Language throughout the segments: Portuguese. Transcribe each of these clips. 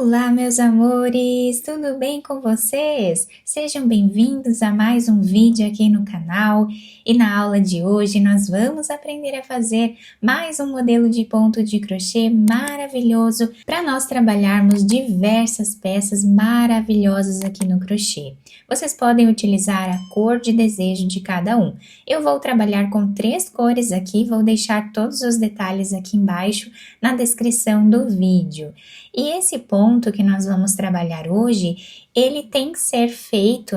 Olá, meus amores! Tudo bem com vocês? Sejam bem-vindos a mais um vídeo aqui no canal. E na aula de hoje nós vamos aprender a fazer mais um modelo de ponto de crochê maravilhoso para nós trabalharmos diversas peças maravilhosas aqui no crochê. Vocês podem utilizar a cor de desejo de cada um. Eu vou trabalhar com 3 cores aqui, vou deixar todos os detalhes aqui embaixo na descrição do vídeo. E esse ponto que nós vamos trabalhar hoje, ele tem que ser feito,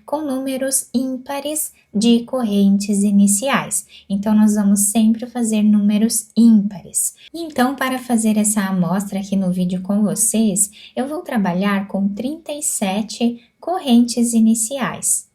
com números ímpares de correntes iniciais. Então, nós vamos sempre fazer números ímpares. Então, para fazer essa amostra aqui no vídeo com vocês, eu vou trabalhar com 37 correntes iniciais.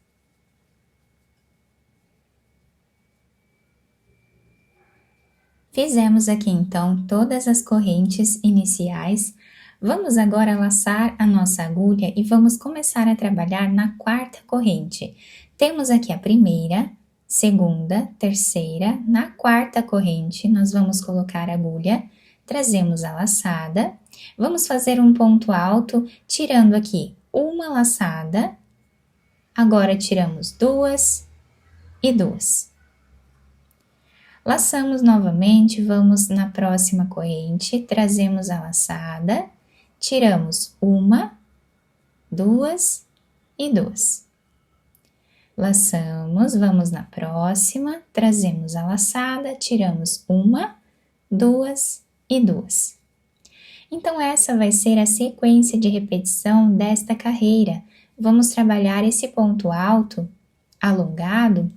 Fizemos aqui então todas as correntes iniciais. Vamos agora laçar a nossa agulha e vamos começar a trabalhar na 4ª corrente. Temos aqui a primeira, segunda, terceira. Na 4ª corrente, nós vamos colocar a agulha, trazemos a laçada. Vamos fazer um ponto alto, tirando aqui uma laçada. Agora, tiramos 2 e 2. Laçamos novamente, vamos na próxima corrente, trazemos a laçada, tiramos 1, 2 e 2. Laçamos, vamos na próxima, trazemos a laçada, tiramos 1, 2 e 2. Então, essa vai ser a sequência de repetição desta carreira. Vamos trabalhar esse ponto alto, alongado,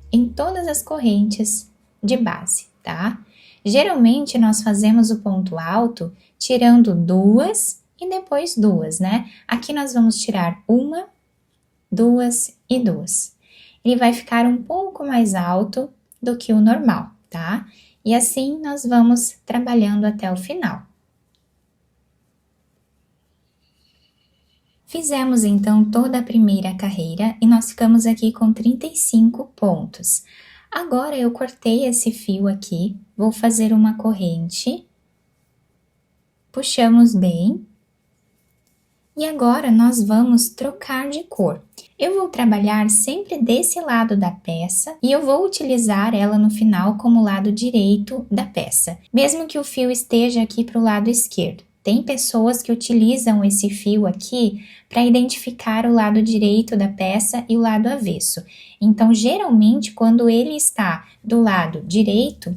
em todas as correntes de base, tá? Geralmente, nós fazemos o ponto alto tirando 2 e depois 2, Aqui nós vamos tirar 1, 2 e 2. Ele vai ficar um pouco mais alto do que o normal, tá? E assim nós vamos trabalhando até o final. Fizemos então toda a primeira carreira e nós ficamos aqui com 35 pontos. Agora, eu cortei esse fio aqui, vou fazer uma corrente, puxamos bem, e agora nós vamos trocar de cor. Eu vou trabalhar sempre desse lado da peça e eu vou utilizar ela no final como lado direito da peça, mesmo que o fio esteja aqui para o lado esquerdo. Tem pessoas que utilizam esse fio aqui para identificar o lado direito da peça e o lado avesso. Então, geralmente, quando ele está do lado direito,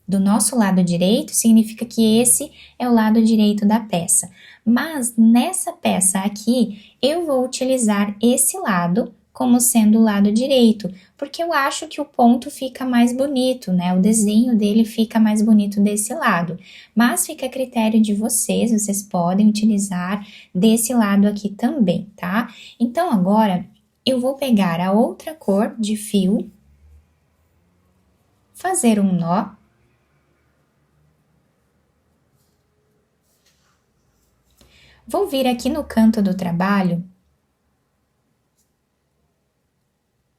do nosso lado direito, significa que esse é o lado direito da peça. Mas nessa peça aqui, eu vou utilizar esse lado como sendo o lado direito, porque eu acho que o ponto fica mais bonito, O desenho dele fica mais bonito desse lado. Mas fica a critério de vocês, vocês podem utilizar desse lado aqui também, tá? Então, agora, eu vou pegar a outra cor de fio, fazer um nó, vou vir aqui no canto do trabalho,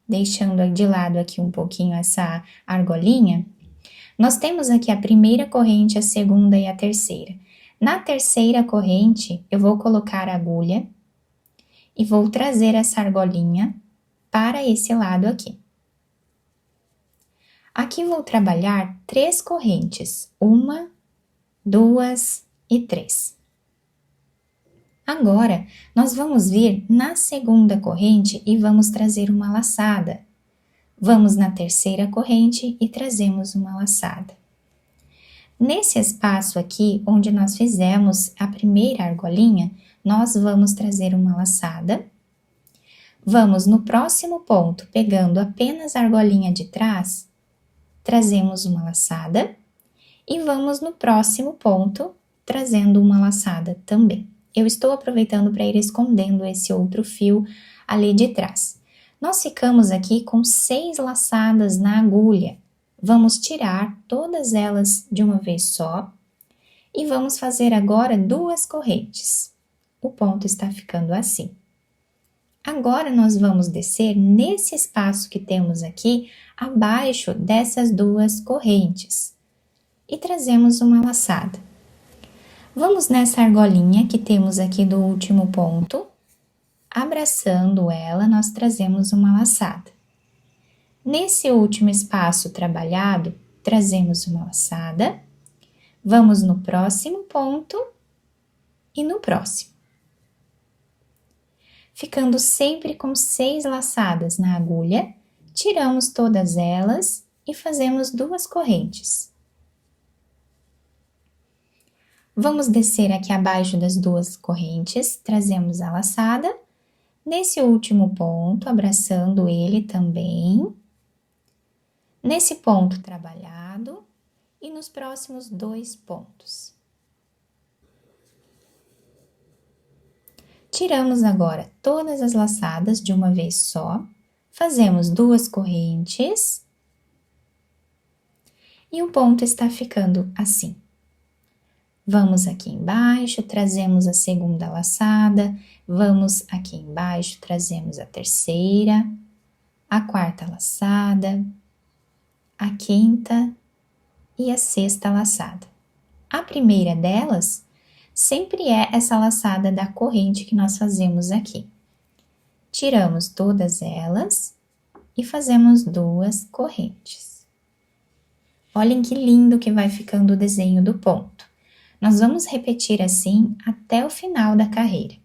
deixando de lado aqui um pouquinho essa argolinha. Nós temos aqui a primeira corrente, a segunda e a terceira. Na terceira corrente, eu vou colocar a agulha e vou trazer essa argolinha para esse lado aqui. Aqui vou trabalhar 3 correntes, 1, 2 e 3. Agora, nós vamos vir na segunda corrente e vamos trazer uma laçada. Vamos na terceira corrente e trazemos uma laçada. Nesse espaço aqui, onde nós fizemos a primeira argolinha, nós vamos trazer uma laçada. Vamos no próximo ponto, pegando apenas a argolinha de trás, trazemos uma laçada. E vamos no próximo ponto, trazendo uma laçada também. Eu estou aproveitando para ir escondendo esse outro fio ali de trás. Nós ficamos aqui com 6 laçadas na agulha. Vamos tirar todas elas de uma vez só e vamos fazer agora 2 correntes. O ponto está ficando assim. Agora, nós vamos descer nesse espaço que temos aqui, abaixo dessas 2 correntes. E trazemos uma laçada. Vamos nessa argolinha que temos aqui do último ponto. Abraçando ela, nós trazemos uma laçada. Nesse último espaço trabalhado, trazemos uma laçada. Vamos no próximo ponto e no próximo. Ficando sempre com 6 laçadas na agulha, tiramos todas elas e fazemos 2 correntes. Vamos descer aqui abaixo das 2 correntes, trazemos a laçada. Nesse último ponto, abraçando ele também. Nesse ponto trabalhado e nos próximos 2 pontos. Tiramos agora todas as laçadas de uma vez só, fazemos 2 correntes e o ponto está ficando assim. Vamos aqui embaixo, trazemos a segunda laçada, vamos aqui embaixo, trazemos a terceira, a quarta laçada, a quinta e a sexta laçada. A primeira delas sempre é essa laçada da corrente que nós fazemos aqui. Tiramos todas elas e fazemos 2 correntes. Olhem que lindo que vai ficando o desenho do ponto. Nós vamos repetir assim até o final da carreira.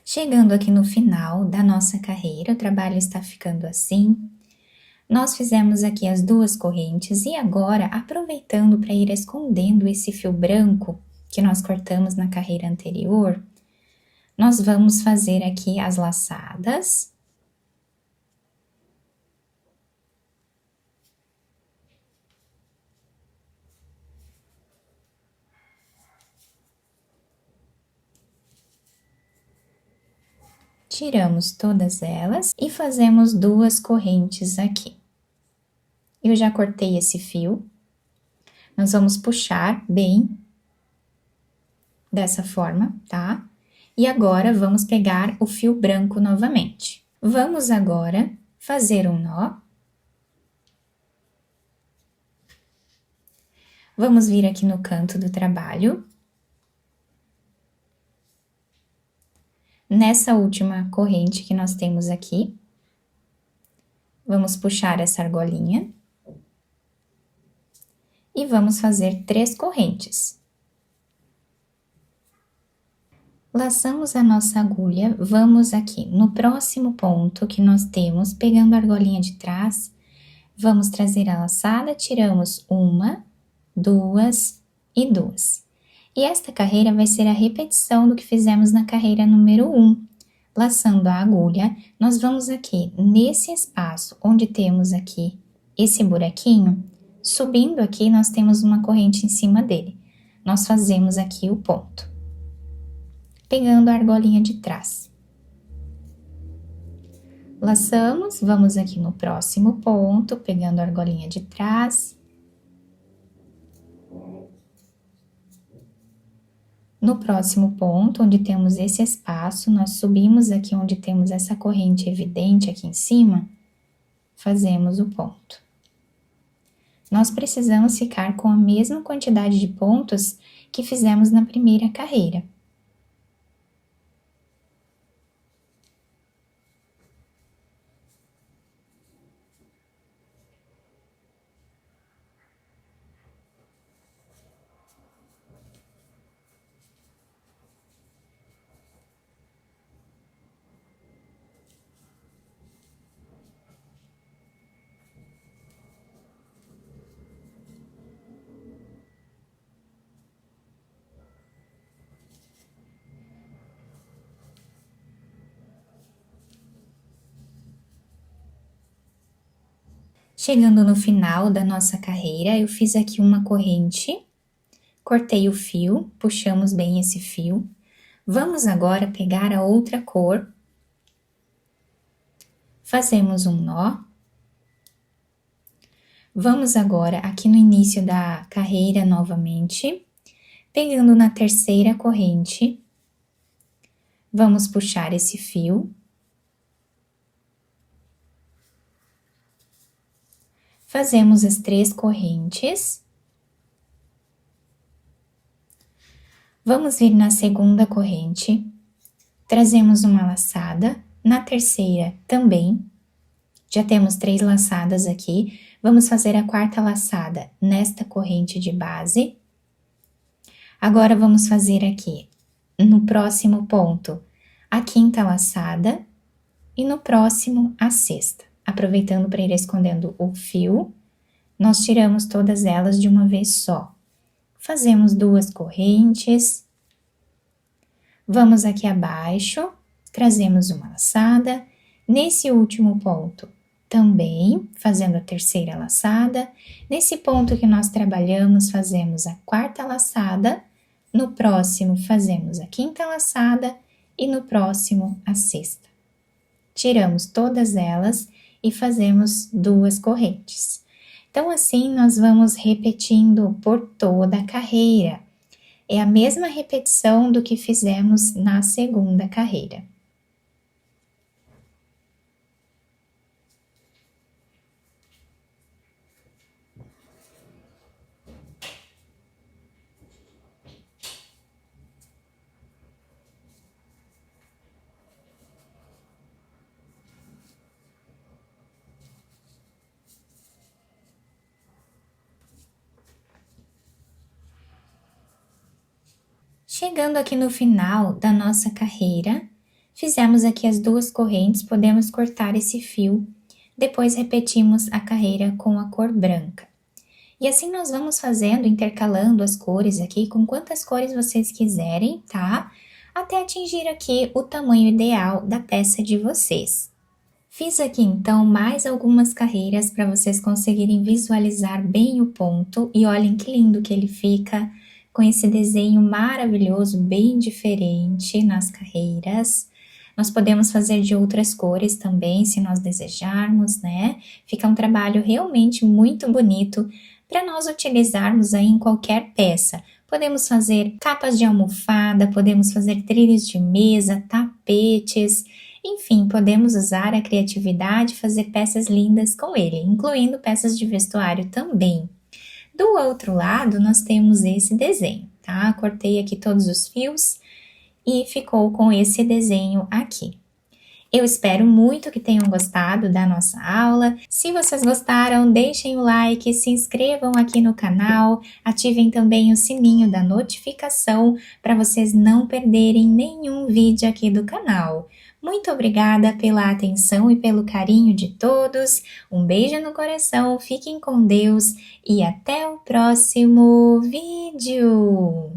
Chegando aqui no final da nossa carreira, o trabalho está ficando assim. Nós fizemos aqui as 2 correntes e agora, aproveitando para ir escondendo esse fio branco que nós cortamos na carreira anterior, nós vamos fazer aqui as laçadas. Tiramos todas elas e fazemos 2 correntes aqui. Eu já cortei esse fio. Nós vamos puxar bem dessa forma, tá? E agora, vamos pegar o fio branco novamente. Vamos agora fazer um nó. Vamos vir aqui no canto do trabalho. Nessa última corrente que nós temos aqui, vamos puxar essa argolinha. E vamos fazer 3 correntes. Laçamos a nossa agulha, vamos aqui no próximo ponto que nós temos, pegando a argolinha de trás, vamos trazer a laçada, tiramos 1, 2 e 2. E esta carreira vai ser a repetição do que fizemos na carreira número 1. Laçando a agulha, nós vamos aqui nesse espaço onde temos aqui esse buraquinho, subindo aqui nós temos uma corrente em cima dele. Nós fazemos aqui o ponto. Pegando a argolinha de trás. Laçamos, vamos aqui no próximo ponto, pegando a argolinha de trás. No próximo ponto, onde temos esse espaço, nós subimos aqui onde temos essa corrente evidente aqui em cima, fazemos o ponto. Nós precisamos ficar com a mesma quantidade de pontos que fizemos na primeira carreira. Chegando no final da nossa carreira, eu fiz aqui uma corrente, cortei o fio, puxamos bem esse fio. Vamos agora pegar a outra cor, fazemos um nó. Vamos agora aqui no início da carreira novamente, pegando na terceira corrente, vamos puxar esse fio. Fazemos as 3 correntes. Vamos vir na segunda corrente, trazemos uma laçada, na terceira também. Já temos 3 laçadas aqui, vamos fazer a quarta laçada nesta corrente de base. Agora, vamos fazer aqui, no próximo ponto, a quinta laçada e no próximo a sexta. Aproveitando para ir escondendo o fio, nós tiramos todas elas de uma vez só. Fazemos 2 correntes, vamos aqui abaixo, trazemos uma laçada, nesse último ponto também, fazendo a terceira laçada, nesse ponto que nós trabalhamos, fazemos a quarta laçada, no próximo fazemos a quinta laçada e no próximo a sexta. Tiramos todas elas e fazemos 2 correntes. Então, assim, nós vamos repetindo por toda a carreira. É a mesma repetição do que fizemos na segunda carreira. Chegando aqui no final da nossa carreira, fizemos aqui as 2 correntes, podemos cortar esse fio, depois repetimos a carreira com a cor branca. E assim nós vamos fazendo, intercalando as cores aqui, com quantas cores vocês quiserem, tá? Até atingir aqui o tamanho ideal da peça de vocês. Fiz aqui então mais algumas carreiras para vocês conseguirem visualizar bem o ponto e olhem que lindo que ele fica com esse desenho maravilhoso, bem diferente nas carreiras. Nós podemos fazer de outras cores também, se nós desejarmos, né? Fica um trabalho realmente muito bonito para nós utilizarmos aí em qualquer peça. Podemos fazer capas de almofada, podemos fazer trilhos de mesa, tapetes, enfim, podemos usar a criatividade e fazer peças lindas com ele, incluindo peças de vestuário também. Do outro lado, nós temos esse desenho, tá? Cortei aqui todos os fios e ficou com esse desenho aqui. Eu espero muito que tenham gostado da nossa aula. Se vocês gostaram, deixem o like, se inscrevam aqui no canal, ativem também o sininho da notificação para vocês não perderem nenhum vídeo aqui do canal. Muito obrigada pela atenção e pelo carinho de todos. Um beijo no coração, fiquem com Deus e até o próximo vídeo!